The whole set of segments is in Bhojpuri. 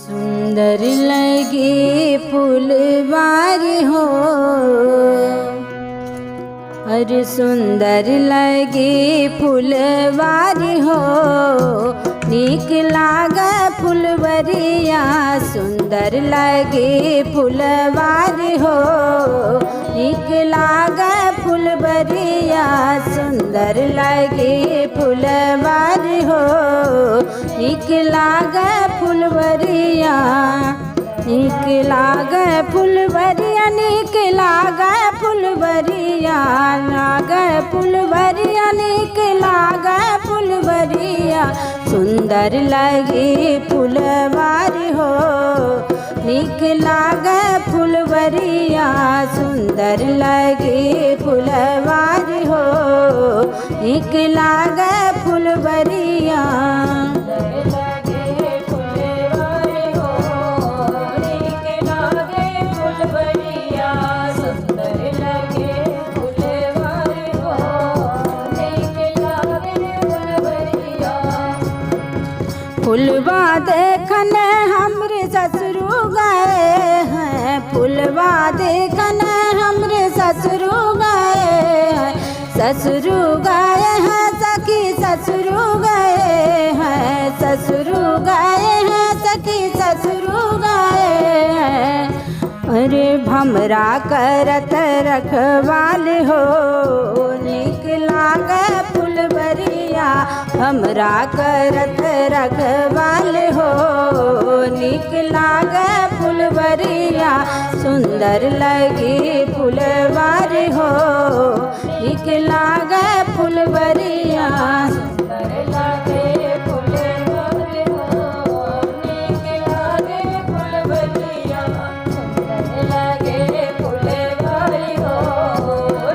सुंदर लगे फूलवारी हो, अरे सुंदर लगे फूलवारी हो। नीक लागे फुलवरिया सुंदर लगे फुलवारी हो। नीक लागे फुलवरिया सुंदर लगे फुलवारी हो। नीक लागे फुलवरिया, नीक लागे फुलवरिया, नीक लागे फुलवरिया, लागे फुलवरिया, नीक लागे फुलवरिया सुंदर लगे फुलवारी हो। नीक लागे फुलवरिया सुंदर लगे फुलवारी हो। नीक लागे फुलवरिया फुलवा देखने हमरे ससुरु गए हैं। फुलवा देखने हमरे ससुरु गए हैं। ससुरु गए हैं सखी ससुरु गए हैं। ससुरु गए हैं सखी ससुरु गए हैं। अरे भमरा करत रखवाल हो। नीक लागे फुलवरिया हमरा करत रखवाल हो। नीक लागे फुलवरिया सुंदर लगे फुलवारी हो। नीक लागे फुलवरिया सुंदर लगे फुलवारी हो। नीक लागे फुलवरिया सुंदर लगे फुलवारी हो।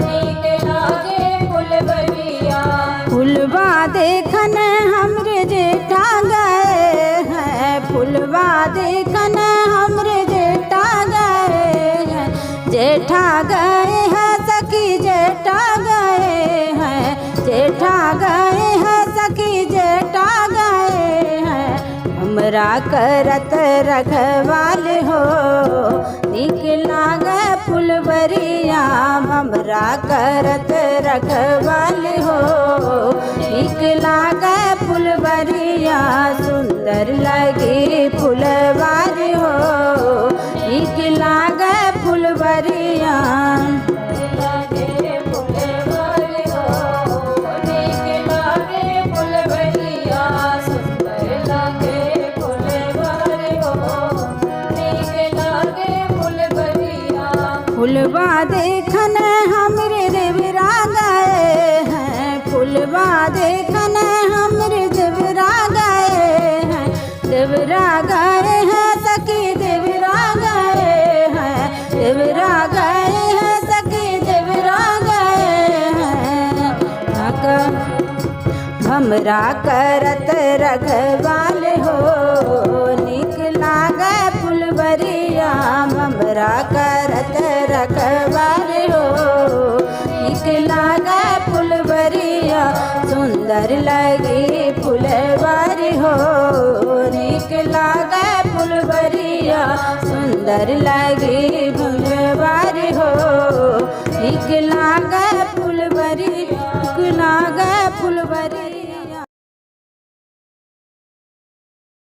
नीक लागे फुलवरिया फुलवा देखने हमरे जेठा गए हैं। फुलवा देखने हमरे जेठा गए हैं। जेठा गए हैं सखी जेठा गए हैं। जेठा गए हैं सखी जेठा गए हैं। हमरा करत रखवाल हो। नीक लागे फुलवरिया हमरा करत रखवाल हो। नीक लागे फुलवरिया सुंदर लगे फुलवारी हो। नीक लागे फुलवरिया फुलवा देखने हमरे देवरा गए हैं। फुलवा देखने हमरे देवरा गए हैं। देवरा गए हैं सखी देवरा गए हैं। देवरा गए हैं सखी देवरा गए हैं। हमरा करत रखवाल हो। नीक लागे फुलवरिया हमरा करत रखवाल हो। नीक लागे फुलवरिया सुंदर लगे फुलवारी हो। नीक लागे फुलवरिया सुंदर लगे फुलवारी हो। नीक लागे